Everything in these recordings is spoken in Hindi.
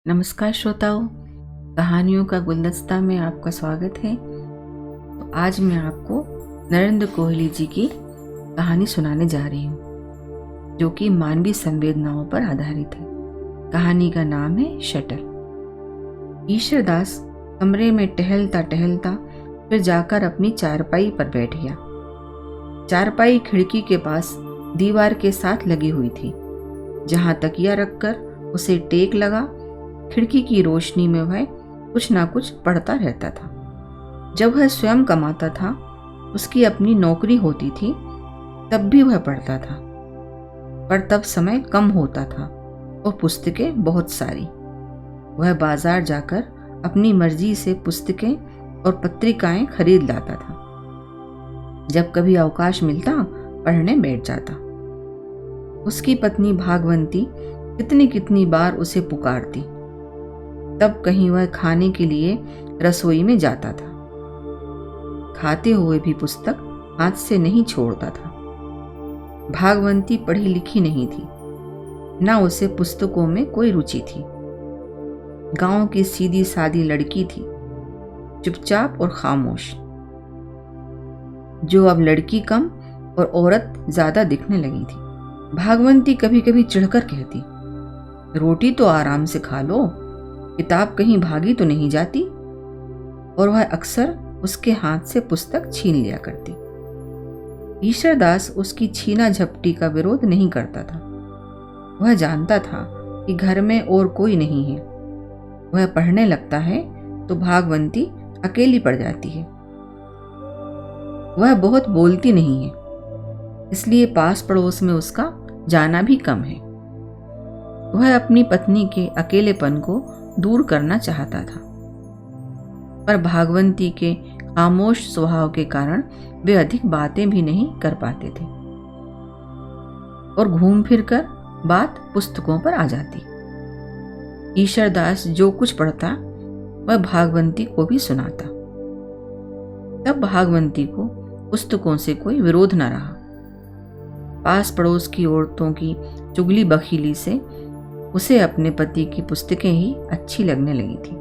नमस्कार श्रोताओं, कहानियों का गुलदस्ता में आपका स्वागत है। तो आज मैं आपको नरेंद्र कोहली जी की कहानी सुनाने जा रही हूँ, जो कि मानवीय संवेदनाओं पर आधारित है। कहानी का नाम है शटल। ईश्वरदास कमरे में टहलता टहलता फिर जाकर अपनी चारपाई पर बैठ गया। चारपाई खिड़की के पास दीवार के साथ लगी हुई थी। जहां तकिया रखकर उसे टेक लगा, खिड़की की रोशनी में वह कुछ ना कुछ पढ़ता रहता था। जब वह स्वयं कमाता था, उसकी अपनी नौकरी होती थी, तब भी वह पढ़ता था। पर तब समय कम होता था और पुस्तकें बहुत सारी। वह बाजार जाकर अपनी मर्जी से पुस्तकें और पत्रिकाएं खरीद लाता था। जब कभी अवकाश मिलता, पढ़ने बैठ जाता। उसकी पत्नी भागवंती कितनी कितनी बार उसे पुकारती। तब कहीं वह खाने के लिए रसोई में जाता था। खाते हुए भी पुस्तक हाथ से नहीं छोड़ता था। भागवंती पढ़ी लिखी नहीं थी, ना उसे पुस्तकों में कोई रुचि थी। गांव की सीधी सादी लड़की थी, चुपचाप और खामोश, जो अब लड़की कम और औरत ज्यादा दिखने लगी थी। भागवंती कभी कभी चिढ़कर कहती, रोटी तो आराम से खा लो, किताब कहीं भागी तो नहीं जाती। और वह अक्सर उसके हाथ से पुस्तक छीन लिया करती। ईश्वरदास उसकी छीना झपटी का विरोध नहीं करता था। वह जानता था कि घर में और कोई नहीं है। वह पढ़ने लगता है तो भागवंती अकेली पड़ जाती है। वह बहुत बोलती नहीं है, इसलिए पास पड़ोस में उसका जाना भी कम है। वह अपनी पत्नी के अकेलेपन को दूर करना चाहता था, पर भागवंती के खामोश स्वभाव के कारण वे अधिक बातें भी नहीं कर पाते थे और घूम फिरकर बात पुस्तकों पर आ जाती। ईश्वरदास जो कुछ पढ़ता, वह भागवंती को भी सुनाता। तब भागवंती को पुस्तकों से कोई विरोध न रहा। पास पड़ोस की औरतों की चुगली बखीली से उसे अपने पति की पुस्तकें ही अच्छी लगने लगी थी।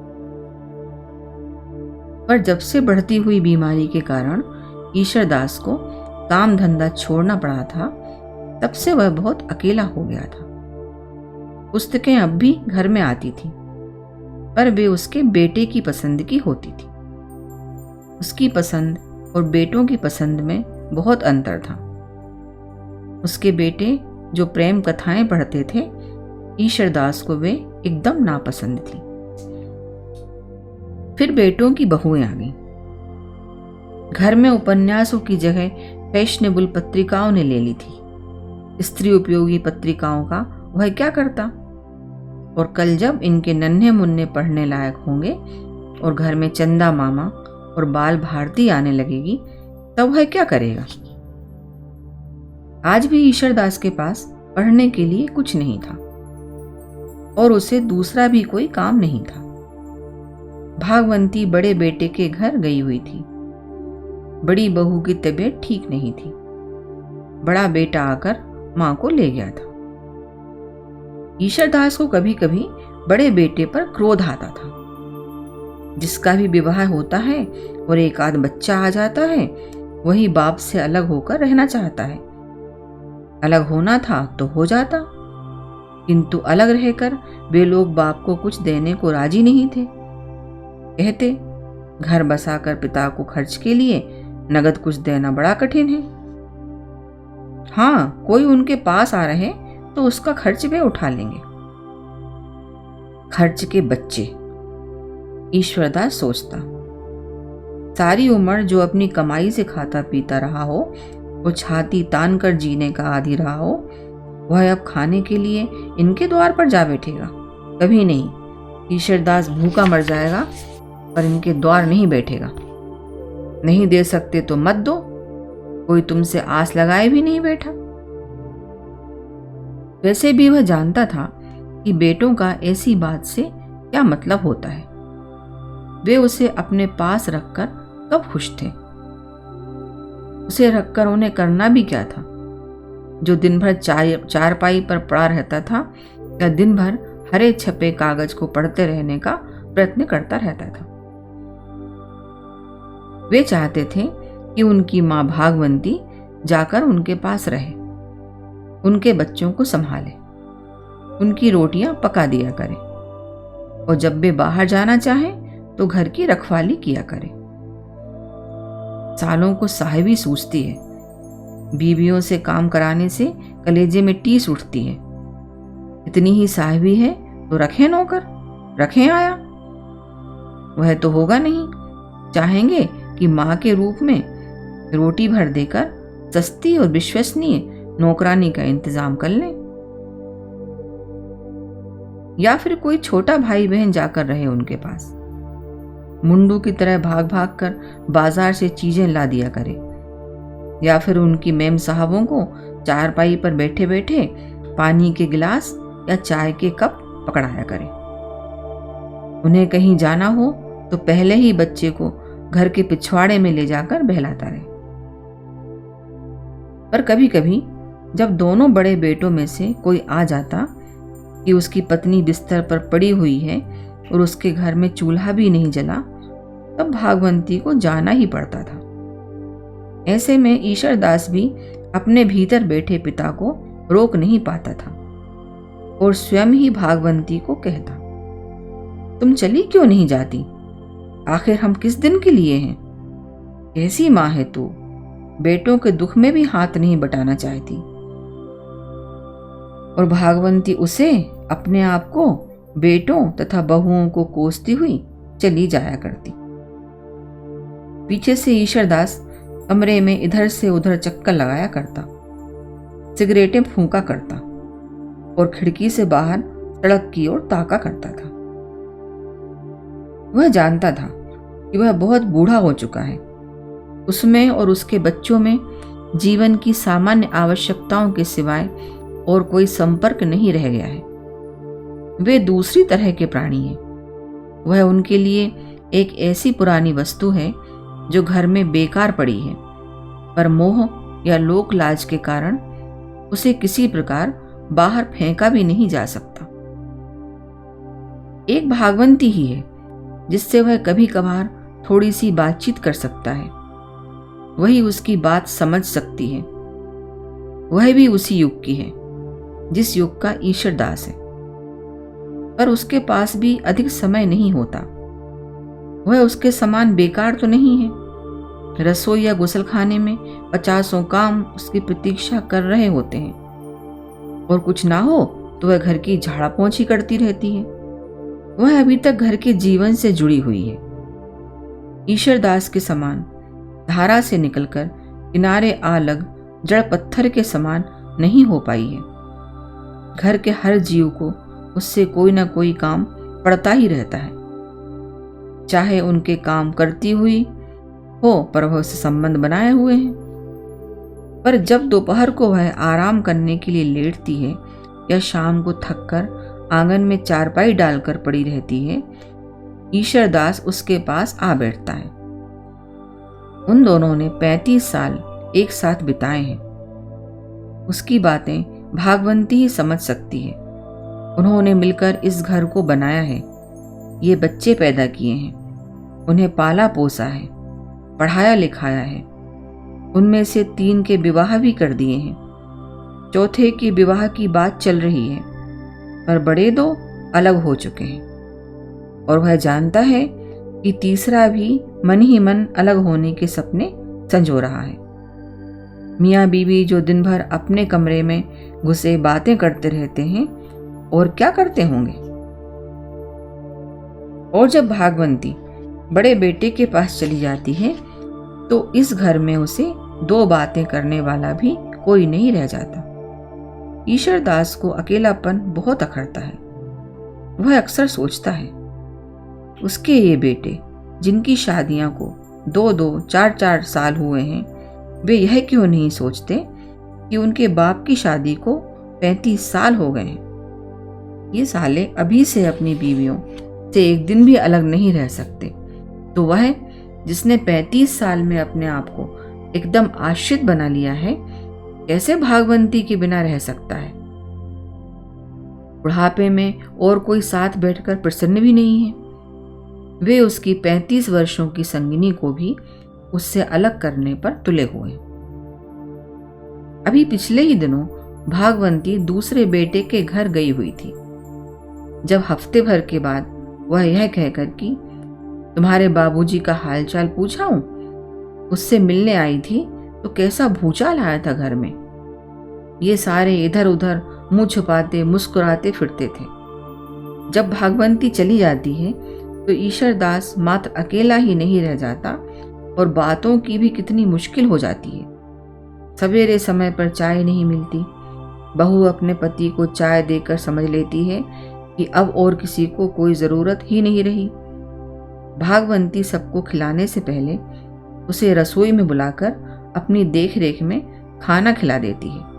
पर जब से बढ़ती हुई बीमारी के कारण ईश्वरदास को काम धंधा छोड़ना पड़ा था, तब से वह बहुत अकेला हो गया था। पुस्तकें अब भी घर में आती थी, पर वे उसके बेटे की पसंद की होती थी। उसकी पसंद और बेटों की पसंद में बहुत अंतर था। उसके बेटे जो प्रेम कथाएं पढ़ते थे, ईश्वरदास को वे एकदम नापसंद थी। फिर बेटों की बहुएं आ गईं। घर में उपन्यासों की जगह फैशनेबल पत्रिकाओं ने ले ली थी। स्त्री उपयोगी पत्रिकाओं का वह क्या करता? और कल जब इनके नन्हे मुन्ने पढ़ने लायक होंगे और घर में चंदा मामा और बाल भारती आने लगेगी, तब वह क्या करेगा? आज भी ईश्वरदास के पास पढ़ने के लिए कुछ नहीं था और उसे दूसरा भी कोई काम नहीं था। भागवंती बड़े बेटे के घर गई हुई थी। बड़ी बहू की तबीयत ठीक नहीं थी। बड़ा बेटा आकर मां को ले गया था। ईश्वरदास को कभी कभी बड़े बेटे पर क्रोध आता था। जिसका भी विवाह होता है और एक आध बच्चा आ जाता है, वही बाप से अलग होकर रहना चाहता है। अलग होना था तो हो जाता, किंतु अलग रहकर वे लोग बाप को कुछ देने को राजी नहीं थे। कहते, घर बसाकर पिता को खर्च के लिए नगद कुछ देना बड़ा कठिन है। हाँ, कोई उनके पास आ रहे तो उसका खर्च वे उठा लेंगे। खर्च के बच्चे, ईश्वरदास सोचता। सारी उम्र जो अपनी कमाई से खाता पीता रहा हो, वो छाती तान कर जीने का आदी रहा हो, वह अब खाने के लिए इनके द्वार पर जा बैठेगा? कभी नहीं। ईश्वरदास भूखा मर जाएगा, पर इनके द्वार नहीं बैठेगा। नहीं दे सकते तो मत दो, कोई तुमसे आस लगाए भी नहीं बैठा। वैसे भी वह जानता था कि बेटों का ऐसी बात से क्या मतलब होता है। वे उसे अपने पास रखकर कब खुश थे? उसे रखकर उन्हें करना भी क्या था? जो दिन भर चारपाई पर पड़ा रहता था, या दिन भर हरे छपे कागज को पढ़ते रहने का प्रयत्न करता रहता था। वे चाहते थे कि उनकी मां भागवंती जाकर उनके पास रहे, उनके बच्चों को संभाले, उनकी रोटियां पका दिया करे और जब वे बाहर जाना चाहें तो घर की रखवाली किया करे। सालों को साहिबी सूझती है, बीवियों से काम कराने से कलेजे में टीस उठती है। इतनी ही साहिबी है तो रखें नौकर, रखें आया। वह तो होगा नहीं, चाहेंगे कि मां के रूप में रोटी भर देकर सस्ती और विश्वसनीय नौकरानी का इंतजाम कर लें, या फिर कोई छोटा भाई बहन जाकर रहे उनके पास, मुंडू की तरह भाग भाग कर बाजार से चीजें ला दिया करे, या फिर उनकी मेम साहबों को चारपाई पर बैठे बैठे पानी के गिलास या चाय के कप पकड़ाया करे। उन्हें कहीं जाना हो तो पहले ही बच्चे को घर के पिछवाड़े में ले जाकर बहलाता रहे। पर कभी कभी जब दोनों बड़े बेटों में से कोई आ जाता कि उसकी पत्नी बिस्तर पर पड़ी हुई है और उसके घर में चूल्हा भी नहीं जला, तब भागवंती को जाना ही पड़ता था। ऐसे में ईश्वरदास भी अपने भीतर बैठे पिता को रोक नहीं पाता था और स्वयं ही भागवंती को कहता, तुम चली क्यों नहीं जाती? आखिर हम किस दिन के लिए हैं? कैसी मां है तू, बेटों के दुख में भी हाथ नहीं बटाना चाहती। और भागवंती उसे, अपने आप को, बेटों तथा बहुओं को कोसती हुई चली जाया करती। पीछे से ईश्वरदास कमरे में इधर से उधर चक्कर लगाया करता, सिगरेटें फूंका करता और खिड़की से बाहर सड़क की ओर ताका करता था। वह जानता था कि वह बहुत बूढ़ा हो चुका है। उसमें और उसके बच्चों में जीवन की सामान्य आवश्यकताओं के सिवाय और कोई संपर्क नहीं रह गया है। वे दूसरी तरह के प्राणी हैं। वह उनके लिए एक ऐसी पुरानी वस्तु है जो घर में बेकार पड़ी है, पर मोह या लोक लाज के कारण उसे किसी प्रकार बाहर फेंका भी नहीं जा सकता। एक भागवंती ही है जिससे वह कभी कभार थोड़ी सी बातचीत कर सकता है। वही उसकी बात समझ सकती है। वह भी उसी युग की है जिस युग का ईश्वरदास है, पर उसके पास भी अधिक समय नहीं होता। वह उसके समान बेकार तो नहीं है। रसोई या गुसलखाने में 50 काम उसकी प्रतीक्षा कर रहे होते हैं, और कुछ ना हो तो वह घर की झाड़ा पोंछी करती रहती है। वह अभी तक घर के जीवन से जुड़ी हुई है। ईश्वरदास के समान धारा से निकलकर किनारे आ लग जड़ पत्थर के समान नहीं हो पाई है। घर के हर जीव को उससे कोई ना कोई काम पड़ता ही रहता है, चाहे उनके काम करती हुई हो, पर वह उससे संबंध बनाए हुए हैं। पर जब दोपहर को वह आराम करने के लिए लेटती है या शाम को थककर आंगन में चारपाई डालकर पड़ी रहती है, ईश्वरदास उसके पास आ बैठता है। उन दोनों ने 35 साल एक साथ बिताए हैं। उसकी बातें भागवंती ही समझ सकती है। उन्होंने मिलकर इस घर को बनाया है, ये बच्चे पैदा किए हैं, उन्हें पाला पोसा है, पढ़ाया लिखाया है। उनमें से 3 के विवाह भी कर दिए हैं, चौथे की विवाह की बात चल रही है, पर बड़े 2 अलग हो चुके हैं। और वह जानता है कि तीसरा भी मन ही मन अलग होने के सपने संजो रहा है। मियाँ बीवी जो दिन भर अपने कमरे में घुसे बातें करते रहते हैं, और क्या करते होंगे। और जब भागवंती बड़े बेटे के पास चली जाती है तो इस घर में उसे 2 बातें करने वाला भी कोई नहीं रह जाता। ईश्वरदास को अकेलापन बहुत अखरता है। वह अक्सर सोचता है, उसके ये बेटे जिनकी शादियां को 2-2, 4-4 साल हुए हैं, वे यह क्यों नहीं सोचते कि उनके बाप की शादी को 35 साल हो गए हैं। ये साले अभी से अपनी बीवियों से एक दिन भी अलग नहीं रह सकते, तो वह जिसने 35 साल में अपने आप को एकदम आश्रित बना लिया है, कैसे भागवंती के बिना रह सकता है। बुढ़ापे में और कोई साथ बैठकर प्रसन्न भी नहीं है। वे उसकी 35 वर्षों की संगिनी को भी उससे अलग करने पर तुले हुए। अभी पिछले ही दिनों भागवंती दूसरे बेटे के घर गई हुई थी। जब हफ्ते भर के बाद वह यह कहकर कि तुम्हारे बाबूजी का हालचाल पूछाऊं, उससे मिलने आई थी तो कैसा भूचाल आया था घर में। ये सारे इधर उधर मुंह छुपाते मुस्कुराते फिरते थे। जब भागवंती चली जाती है तो ईश्वरदास मात्र अकेला ही नहीं रह जाता और बातों की भी कितनी मुश्किल हो जाती है। सवेरे समय पर चाय नहीं मिलती। बहू अपने पति को चाय देकर समझ लेती है कि अब और किसी को कोई ज़रूरत ही नहीं रही। भागवंती सबको खिलाने से पहले उसे रसोई में बुलाकर अपनी देखरेख में खाना खिला देती है।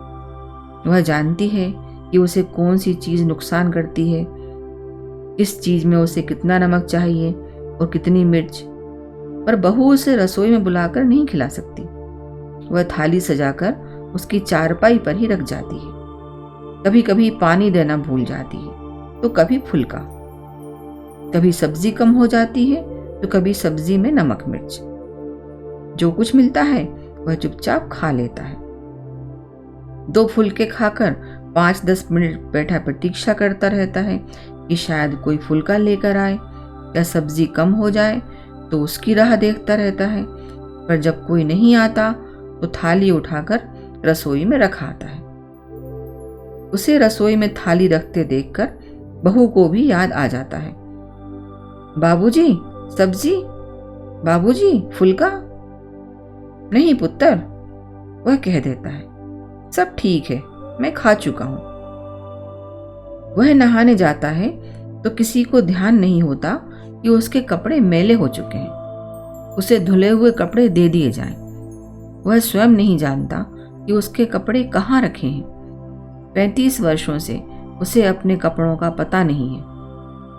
वह जानती है कि उसे कौन सी चीज़ नुकसान करती है, किस चीज़ में उसे कितना नमक चाहिए और कितनी मिर्च, पर बहू उसे रसोई में बुलाकर नहीं खिला सकती। वह थाली सजाकर उसकी चारपाई पर ही रख जाती है। कभी कभी पानी देना भूल जाती है तो कभी फुल्का, कभी सब्जी कम हो जाती है तो कभी सब्जी में नमक मिर्च। जो कुछ मिलता है वह चुपचाप खा लेता है। 2 फुल्के खाकर 5-10 मिनट बैठा प्रतीक्षा करता रहता है कि शायद कोई फुल्का लेकर आए या सब्जी कम हो जाए तो उसकी राह देखता रहता है, पर जब कोई नहीं आता तो थाली उठाकर रसोई में रखा आता है। उसे रसोई में थाली रखते देखकर बहू को भी याद आ जाता है। बाबूजी सब्जी, बाबूजी फुल्का। नहीं पुत्र, वह कह देता है, सब ठीक है, मैं खा चुका हूं। वह नहाने जाता है तो किसी को ध्यान नहीं होता कि उसके कपड़े मैले हो चुके हैं। उसे धुले हुए कपड़े दे दिए जाएं। वह स्वयं नहीं जानता कि उसके कपड़े कहाँ रखे हैं। 35 वर्षों से उसे अपने कपड़ों का पता नहीं है।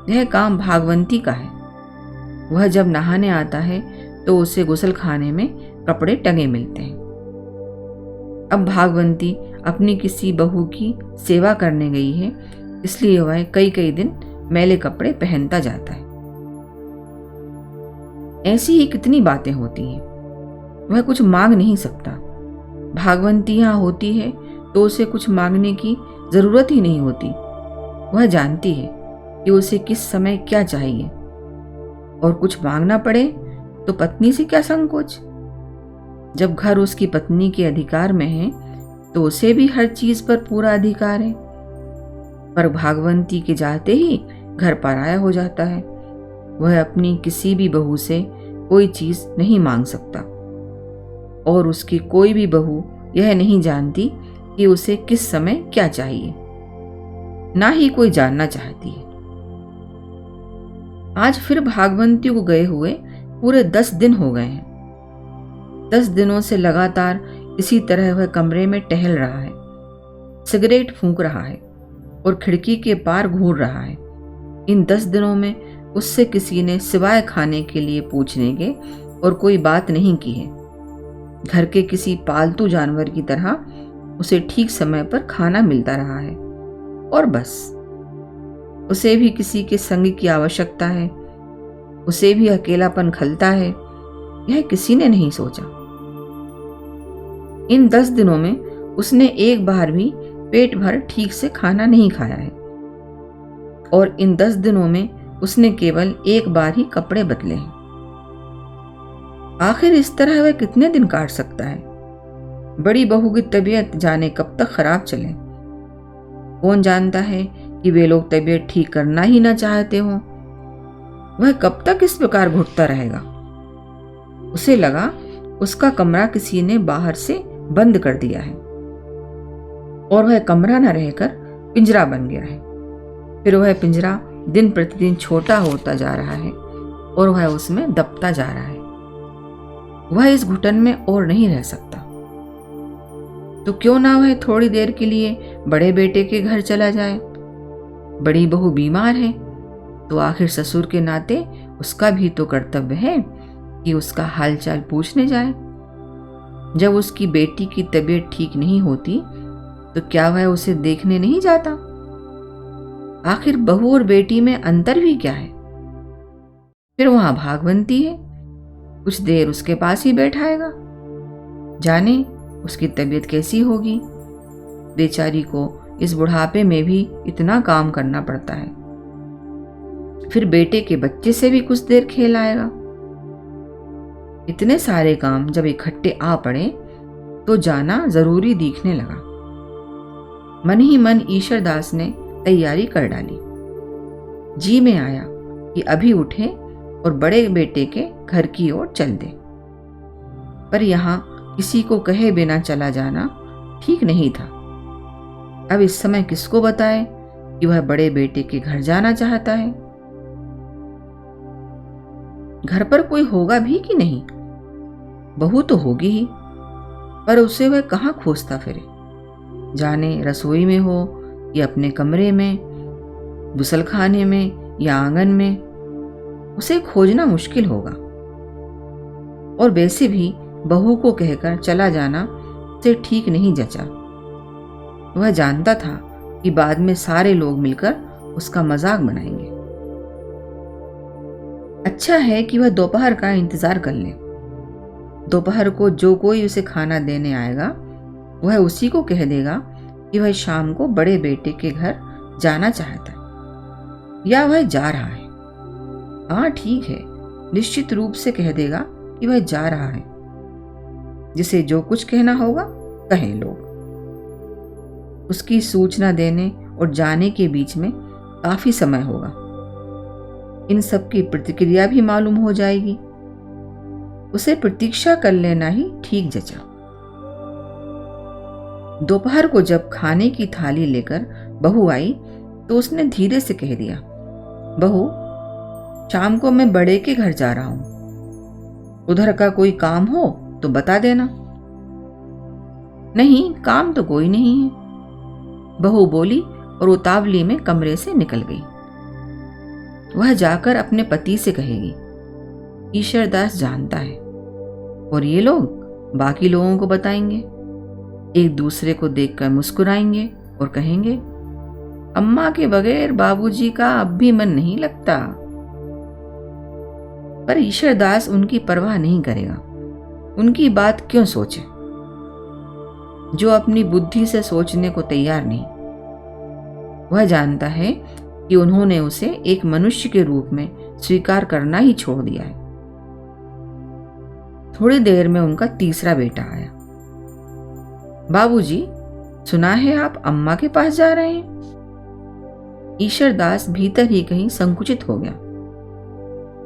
यह काम भागवंती का है। वह जब नहाने आता है तो उसे गुसलखाने में कपड़े टंगे मिलते हैं। अब भागवंती अपनी किसी बहू की सेवा करने गई है, इसलिए वह कई कई दिन मैले कपड़े पहनता जाता है। ऐसी ही कितनी बातें होती हैं। वह कुछ मांग नहीं सकता। भागवंती यहाँ होती है तो उसे कुछ मांगने की जरूरत ही नहीं होती। वह जानती है कि उसे किस समय क्या चाहिए, और कुछ मांगना पड़े तो पत्नी से क्या संकोच। जब घर उसकी पत्नी के अधिकार में है तो उसे भी हर चीज पर पूरा अधिकार है, पर भागवंती के जाते ही घर पराया हो जाता है। वह अपनी किसी भी बहू से कोई चीज नहीं मांग सकता, और उसकी कोई भी बहू यह नहीं जानती कि उसे किस समय क्या चाहिए, ना ही कोई जानना चाहती है। आज फिर भागवंती को गए हुए पूरे 10 दिन हो गए हैं। 10 दिनों से लगातार इसी तरह वह कमरे में टहल रहा है, सिगरेट फूंक रहा है और खिड़की के पार घूर रहा है। इन 10 दिनों में उससे किसी ने सिवाय खाने के लिए पूछने के और कोई बात नहीं की है। घर के किसी पालतू जानवर की तरह उसे ठीक समय पर खाना मिलता रहा है, और बस। उसे भी किसी के संग की आवश्यकता है, उसे भी अकेलापन खलता है, यह किसी ने नहीं सोचा। इन 10 दिनों में उसने एक बार भी पेट भर ठीक से खाना नहीं खाया है, और इन 10 दिनों में उसने केवल एक बार ही कपड़े बदले हैं। आखिर इस तरह वह कितने दिन काट सकता है। बड़ी बहू की तबीयत जाने कब तक खराब चले। कौन जानता है कि वे लोग तबीयत ठीक करना ही ना चाहते हों। वह कब तक इस प्रकार घुटता रहेगा। उसे लगा उसका कमरा किसी ने बाहर से बंद कर दिया है, और वह कमरा न रहकर पिंजरा बन गया है। फिर वह पिंजरा दिन प्रतिदिन छोटा होता जा रहा है और वह उसमें दबता जा रहा है। वह इस घुटन में और नहीं रह सकता। तो क्यों ना वह थोड़ी देर के लिए बड़े बेटे के घर चला जाए। बड़ी बहू बीमार है तो आखिर ससुर के नाते उसका भी तो कर्तव्य है कि उसका हालचाल पूछने जाए। जब उसकी बेटी की तबीयत ठीक नहीं होती तो क्या वह उसे देखने नहीं जाता। आखिर बहू और बेटी में अंतर भी क्या है। फिर वहां भाग बनती है, कुछ देर उसके पास ही बैठाएगा, जाने उसकी तबीयत कैसी होगी। बेचारी को इस बुढ़ापे में भी इतना काम करना पड़ता है। फिर बेटे के बच्चे से भी कुछ देर खेल आएगा। इतने सारे काम जब इकट्ठे आ पड़े तो जाना जरूरी दिखने लगा। मन ही मन ईश्वरदास ने तैयारी कर डाली। जी में आया कि अभी उठे और बड़े बेटे के घर की ओर चल दे, पर यहां किसी को कहे बिना चला जाना ठीक नहीं था। अब इस समय किसको बताए कि वह बड़े बेटे के घर जाना चाहता है। घर पर कोई होगा भी कि नहीं। बहू तो होगी ही, पर उसे वह कहाँ खोजता फिरे। जाने रसोई में हो या अपने कमरे में, गुसलखाने में या आंगन में, उसे खोजना मुश्किल होगा। और वैसे भी बहू को कहकर चला जाना उसे ठीक नहीं जचा। वह जानता था कि बाद में सारे लोग मिलकर उसका मजाक बनाएंगे। अच्छा है कि वह दोपहर का इंतजार कर ले। दोपहर को जो कोई उसे खाना देने आएगा वह उसी को कह देगा कि वह शाम को बड़े बेटे के घर जाना चाहता है या वह जा रहा है। हाँ ठीक है, निश्चित रूप से कह देगा कि वह जा रहा है। जिसे जो कुछ कहना होगा कहें लोग। उसकी सूचना देने और जाने के बीच में काफी समय होगा। इन सब की प्रतिक्रिया भी मालूम हो जाएगी। उसे प्रतीक्षा कर लेना ही ठीक जचा। दोपहर को जब खाने की थाली लेकर बहू आई तो उसने धीरे से कह दिया, बहू, शाम को मैं बड़े के घर जा रहा हूं। उधर का कोई काम हो तो बता देना। नहीं, काम तो कोई नहीं है, बहू बोली और उतावली में कमरे से निकल गई। वह जाकर अपने पति से कहेगी, ईश्वरदास जानता है, और ये लोग बाकी लोगों को बताएंगे। एक दूसरे को देखकर मुस्कुराएंगे और कहेंगे, अम्मा के बगैर बाबूजी का अब भी मन नहीं लगता। पर ईश्वरदास उनकी परवाह नहीं करेगा। उनकी बात क्यों सोचे जो अपनी बुद्धि से सोचने को तैयार नहीं। वह जानता है कि उन्होंने उसे एक मनुष्य के रूप में स्वीकार करना ही छोड़ दिया है। थोड़ी देर में उनका तीसरा बेटा आया। बाबूजी, सुना है आप अम्मा के पास जा रहे हैं। ईश्वरदास भीतर ही कहीं संकुचित हो गया।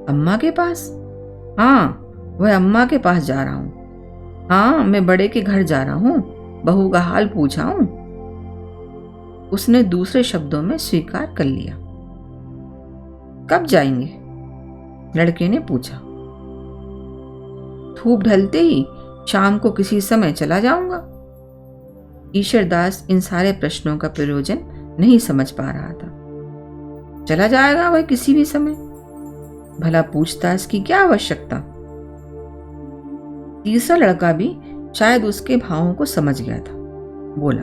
अम्मा के पास? हाँ, वह अम्मा के पास जा रहा हूं। हाँ, मैं बड़े के घर जा रहा हूं, बहू का हाल पूछा हूं। उसने दूसरे शब्दों में स्वीकार कर लिया। कब जाएंगे? लड़के ने पूछा। धूप ढलते ही शाम को किसी समय चला जाऊंगा। ईश्वरदास इन सारे प्रश्नों का प्रयोजन नहीं समझ पा रहा था। चला जाएगा वह किसी भी समय, भला पूछताछ की क्या आवश्यकता। तीसरा लड़का भी शायद उसके भावों को समझ गया था। बोला,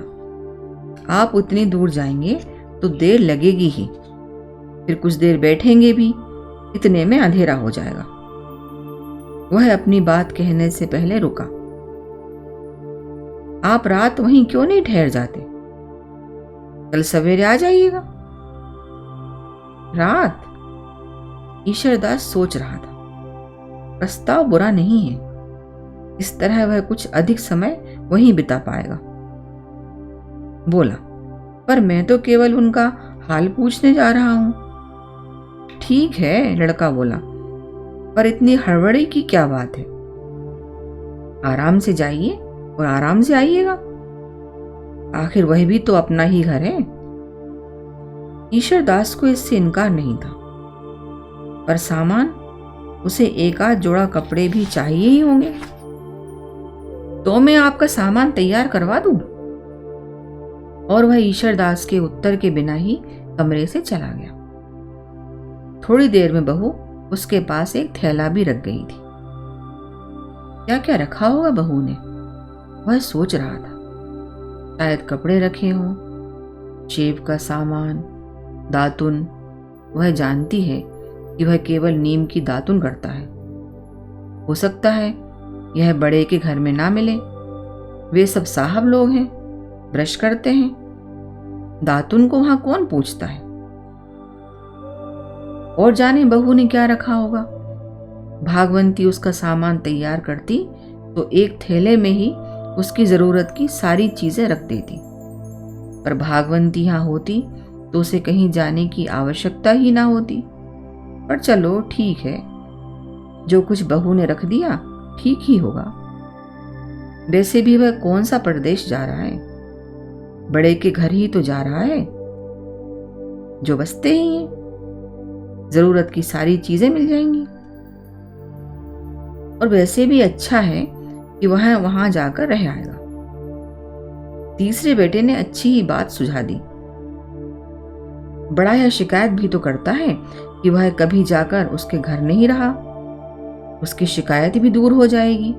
आप उतनी दूर जाएंगे तो देर लगेगी ही, फिर कुछ देर बैठेंगे भी, इतने में अंधेरा हो जाएगा। वह अपनी बात कहने से पहले रुका। आप रात वहीं क्यों नहीं ठहर जाते? कल सवेरे आ जाइएगा। रात? ईश्वरदास सोच रहा था, प्रस्ताव बुरा नहीं है। इस तरह वह कुछ अधिक समय वहीं बिता पाएगा। बोला, पर मैं तो केवल उनका हाल पूछने जा रहा हूं। ठीक है, लड़का बोला, पर इतनी हड़बड़ी की क्या बात है? आराम से जाइए और आराम से आइएगा। आखिर वह भी तो अपना ही घर है। ईश्वरदास को इससे इनकार नहीं था, पर सामान, उसे एक आध जोड़ा कपड़े भी चाहिए ही होंगे। तो मैं आपका सामान तैयार करवा दूं। और वह ईश्वरदास के उत्तर के बिना ही कमरे से चला गया। थोड़ी देर में बहू उसके पास एक थैला भी रख गई थी। क्या क्या रखा होगा बहू ने, वह सोच रहा था। शायद कपड़े रखे हों, शेव का सामान, दातुन, वह जानती है कि वह केवल नीम की दातुन करता है। हो सकता है यह बड़े के घर में ना मिले। वे सब साहब लोग हैं, ब्रश करते हैं। दातुन को वहां कौन पूछता है? और जाने बहू ने क्या रखा होगा। भागवंती उसका सामान तैयार करती तो एक थैले में ही उसकी जरूरत की सारी चीजें रख देती। पर भागवंती यहां होती तो उसे कहीं जाने की आवश्यकता ही ना होती। पर चलो ठीक है, जो कुछ बहू ने रख दिया ठीक ही होगा। वैसे भी वह कौन सा परदेश जा रहा है, बड़े के घर ही तो जा रहा है, जो बसते ही हैं। जरूरत की सारी चीजें मिल जाएंगी। और वैसे भी अच्छा है कि वह वहां जाकर रह आएगा। तीसरे बेटे ने अच्छी ही बात सुझा दी। बड़ा यह शिकायत भी तो करता है कि वह कभी जाकर उसके घर नहीं रहा। उसकी शिकायत भी दूर हो जाएगी।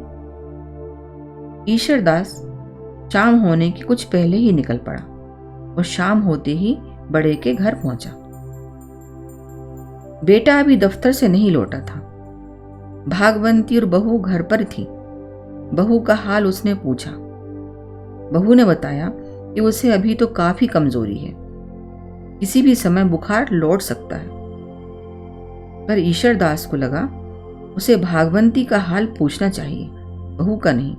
ईश्वरदास शाम होने के कुछ पहले ही निकल पड़ा और शाम होते ही बड़े के घर पहुंचा। बेटा अभी दफ्तर से नहीं लौटा था। भागवंती और बहू घर पर थी। बहू का हाल उसने पूछा। बहू ने बताया कि उसे अभी तो काफी कमजोरी है, किसी भी समय बुखार लौट सकता है। पर ईश्वरदास को लगा उसे भागवंती का हाल पूछना चाहिए, बहू का नहीं।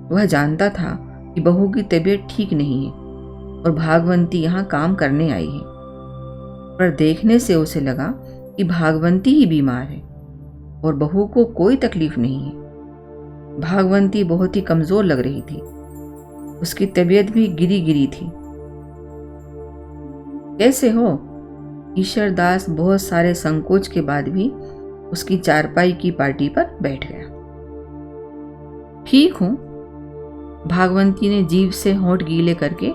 वह जानता था कि बहू की तबीयत ठीक नहीं है और भागवंती यहाँ काम करने आई है। पर देखने से उसे लगा कि भागवंती ही बीमार है और बहू को कोई तकलीफ नहीं है। भागवंती बहुत ही कमजोर लग रही थी। उसकी तबीयत भी गिरी गिरी थी। कैसे हो? ईश्वरदास बहुत सारे संकोच के बाद भी उसकी चारपाई की पार्टी पर बैठ गया। ठीक हूं, भागवंती ने जीभ से होंठ गीले करके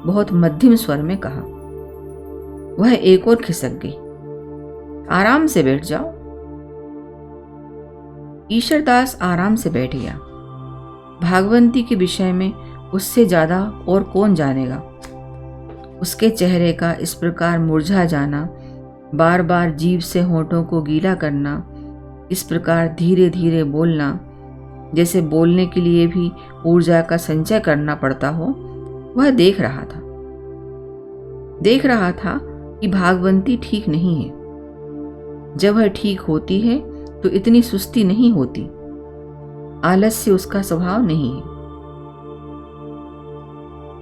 बहुत मध्यम स्वर में कहा। वह एक और खिसक गई। आराम से बैठ जाओ। ईश्वरदास आराम से बैठ गया। भागवंती के विषय में उससे ज्यादा और कौन जानेगा। उसके चेहरे का इस प्रकार मुरझा जाना, बार बार जीभ से होंठों को गीला करना, इस प्रकार धीरे धीरे बोलना, जैसे बोलने के लिए भी ऊर्जा का संचय करना पड़ता हो, वह देख रहा था। देख रहा था कि भागवंती ठीक नहीं है। जब वह ठीक होती है तो इतनी सुस्ती नहीं होती। आलस्य उसका स्वभाव नहीं है।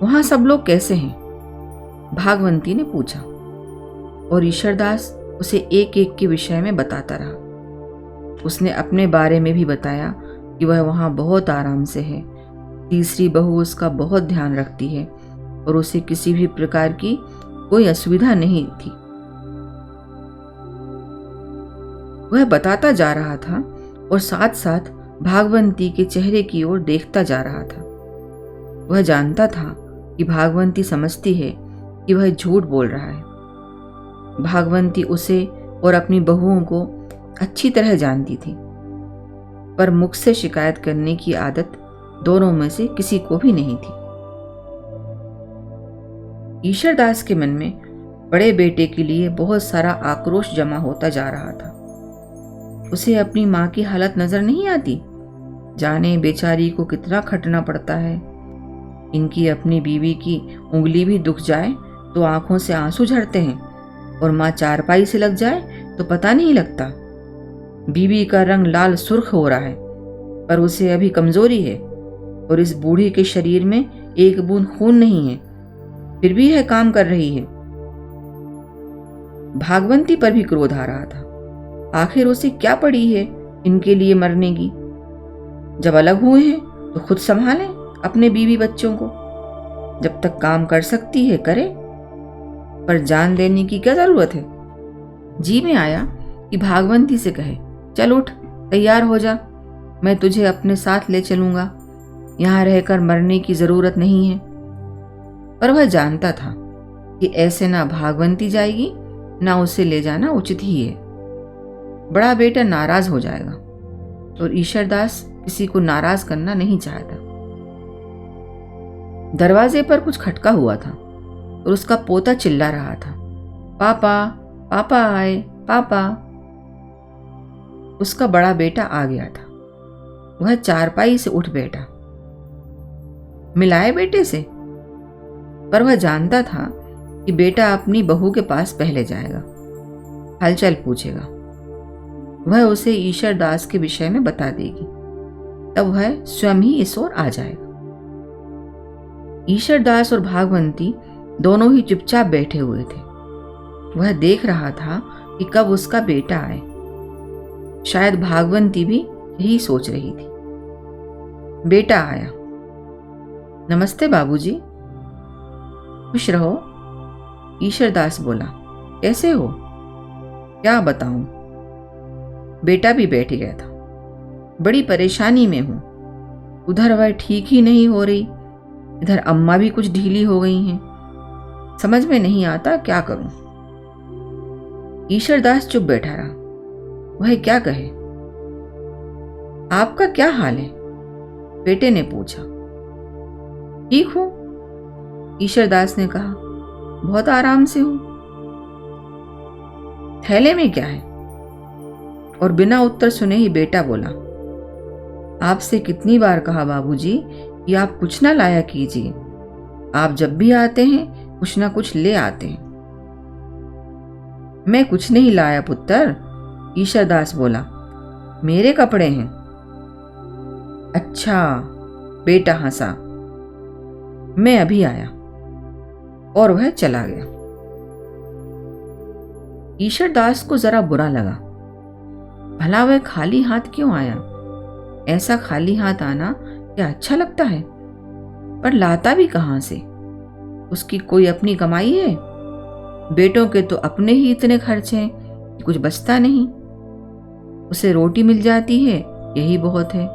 वहां सब लोग कैसे हैं? भागवंती ने पूछा और ईश्वरदास उसे एक एक के विषय में बताता रहा। उसने अपने बारे में भी बताया कि वह वहां बहुत आराम से है। तीसरी बहू उसका बहुत ध्यान रखती है और उसे किसी भी प्रकार की कोई असुविधा नहीं थी। वह बताता जा रहा था और साथ साथ भागवंती के चेहरे की ओर देखता जा रहा था। वह जानता था कि भागवंती समझती है कि वह झूठ बोल रहा है। भागवंती उसे और अपनी बहुओं को अच्छी तरह जानती थी, पर मुख से शिकायत करने की आदत दोनों में से किसी को भी नहीं थी। ईश्वरदास के मन में बड़े बेटे के लिए बहुत सारा आक्रोश जमा होता जा रहा था। उसे अपनी मां की हालत नजर नहीं आती। जाने बेचारी को कितना खटना पड़ता है। इनकी अपनी बीवी की उंगली भी दुख जाए तो आंखों से आंसू झरते हैं और मां चारपाई से लग जाए तो पता नहीं लगता। बीवी का रंग लाल सुर्ख हो रहा है, पर उसे अभी कमजोरी है और इस बूढ़ी के शरीर में एक बूंद खून नहीं है, फिर भी यह काम कर रही है। भागवंती पर भी क्रोध आ रहा था। आखिर उसे क्या पड़ी है इनके लिए मरने की? जब अलग हुए हैं तो खुद संभालें अपने बीवी बच्चों को। जब तक काम कर सकती है करे, पर जान देने की क्या जरूरत है? जी में आया कि भागवंती से कहे, चल उठ, तैयार हो जा, मैं तुझे अपने साथ ले चलूंगा। यहां रहकर मरने की जरूरत नहीं है। पर वह जानता था कि ऐसे ना भागवंती जाएगी, ना उसे ले जाना उचित ही है। बड़ा बेटा नाराज हो जाएगा और ईश्वरदास किसी को नाराज करना नहीं चाहता। दरवाजे पर कुछ खटका हुआ था और उसका पोता चिल्ला रहा था, पापा, पापा आए, पापा। उसका बड़ा बेटा आ गया था। वह चारपाई से उठ बैठा। मिलाए बेटे से? पर वह जानता था कि बेटा अपनी बहू के पास पहले जाएगा, हालचाल पूछेगा। वह उसे ईश्वर दास के विषय में बता देगी, तब वह स्वयं ही इस ओर आ जाएगा। ईश्वर दास और भागवंती दोनों ही चुपचाप बैठे हुए थे। वह देख रहा था कि कब उसका बेटा आए। शायद भागवंती भी यही सोच रही थी। बेटा आया। नमस्ते बाबूजी। खुश रहो, ईश्वर दास बोला। कैसे हो? क्या बताऊं? बेटा भी बैठ गया था। बड़ी परेशानी में हूं। उधर वह ठीक ही नहीं हो रही, इधर अम्मा भी कुछ ढीली हो गई हैं। समझ में नहीं आता क्या करूं। ईश्वर दास चुप बैठा रहा। वह क्या कहे। आपका क्या हाल है? बेटे ने पूछा। ठीक हूं, ईश्वर दास ने कहा। बहुत आराम से हूं। थैले में क्या है? और बिना उत्तर सुने ही बेटा बोला। आपसे कितनी बार कहा बाबूजी कि आप कुछ ना लाया कीजिए। आप जब भी आते हैं कुछ ना कुछ ले आते हैं। मैं कुछ नहीं लाया पुत्र, ईश्वर दास बोला। मेरे कपड़े हैं। अच्छा, बेटा हंसा। मैं अभी आया। और वह चला गया। ईश्वर दास को जरा बुरा लगा। भला वह खाली हाथ क्यों आया? ऐसा खाली हाथ आना क्या अच्छा लगता है? पर लाता भी कहां से? उसकी कोई अपनी कमाई है? बेटों के तो अपने ही इतने खर्चे हैं कि कुछ बचता नहीं। उसे रोटी मिल जाती है, यही बहुत है।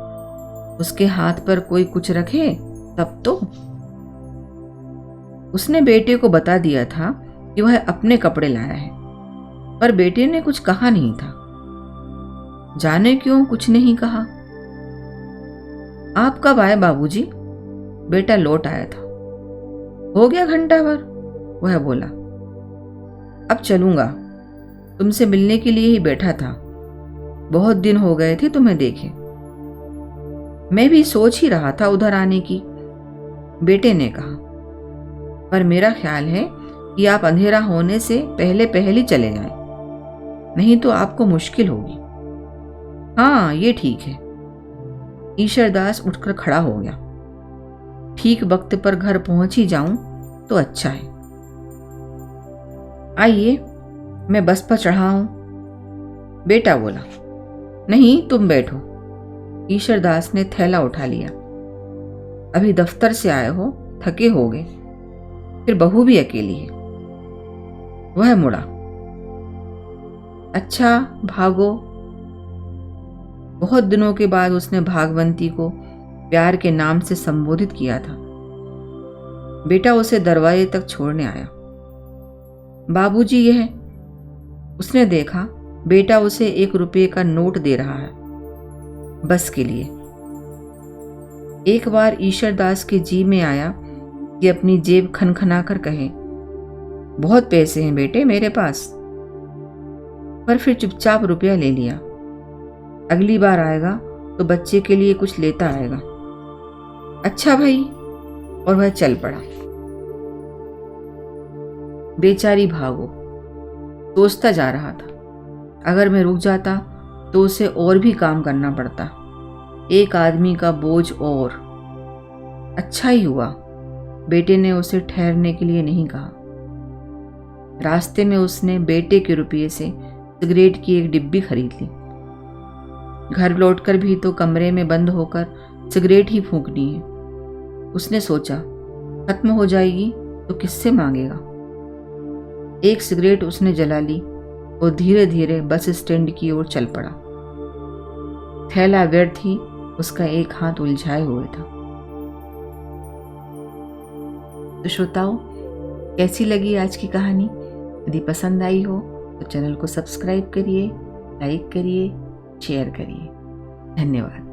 उसके हाथ पर कोई कुछ रखे तब तो। उसने बेटे को बता दिया था कि वह अपने कपड़े लाया है, पर बेटे ने कुछ कहा नहीं था। जाने क्यों कुछ नहीं कहा। आप कब आए बाबूजी? बेटा लौट आया था। हो गया घंटा भर, वह बोला। अब चलूंगा। तुमसे मिलने के लिए ही बैठा था। बहुत दिन हो गए थे तुम्हें देखे। मैं भी सोच ही रहा था उधर आने की, बेटे ने कहा। पर मेरा ख्याल है कि आप अंधेरा होने से पहले पहले चले जाएं, नहीं तो आपको मुश्किल होगी। हाँ, ये ठीक है। ईश्वर दास उठकर खड़ा हो गया। ठीक वक्त पर घर पहुंच ही जाऊं तो अच्छा है। आइए, मैं बस पर चढ़ा हूं, बेटा बोला। नहीं, तुम बैठो। ईश्वर दास ने थैला उठा लिया। अभी दफ्तर से आए हो, थके होगे, फिर बहू भी अकेली है। वह मुड़ा। अच्छा, भागो। बहुत दिनों के बाद उसने भागवंती को प्यार के नाम से संबोधित किया था। बेटा उसे दरवाजे तक छोड़ने आया। बाबूजी, यह। उसने देखा बेटा उसे 1 रुपये का नोट दे रहा है, बस के लिए। एक बार ईश्वर दास के जी में आया कि अपनी जेब खनखना कर कहे, बहुत पैसे हैं बेटे मेरे पास। पर फिर चुपचाप रुपया ले लिया। अगली बार आएगा तो बच्चे के लिए कुछ लेता आएगा। अच्छा भाई। और वह चल पड़ा। बेचारी भागो सोचता जा रहा था। अगर मैं रुक जाता तो उसे और भी काम करना पड़ता, एक आदमी का बोझ और। अच्छा ही हुआ बेटे ने उसे ठहरने के लिए नहीं कहा। रास्ते में उसने बेटे के रुपये से सिगरेट की एक डिब्बी खरीद ली। घर लौटकर भी तो कमरे में बंद होकर सिगरेट ही फूंकनी है। उसने सोचा, खत्म हो जाएगी तो किससे मांगेगा। एक सिगरेट उसने जला ली और धीरे धीरे बस स्टैंड की ओर चल पड़ा। थैला व्यर्थ ही उसका एक हाथ उलझाए हुए था। तो श्रोताओं, कैसी लगी आज की कहानी? यदि पसंद आई हो तो चैनल को सब्सक्राइब करिए, लाइक करिए, शेयर करिए। धन्यवाद।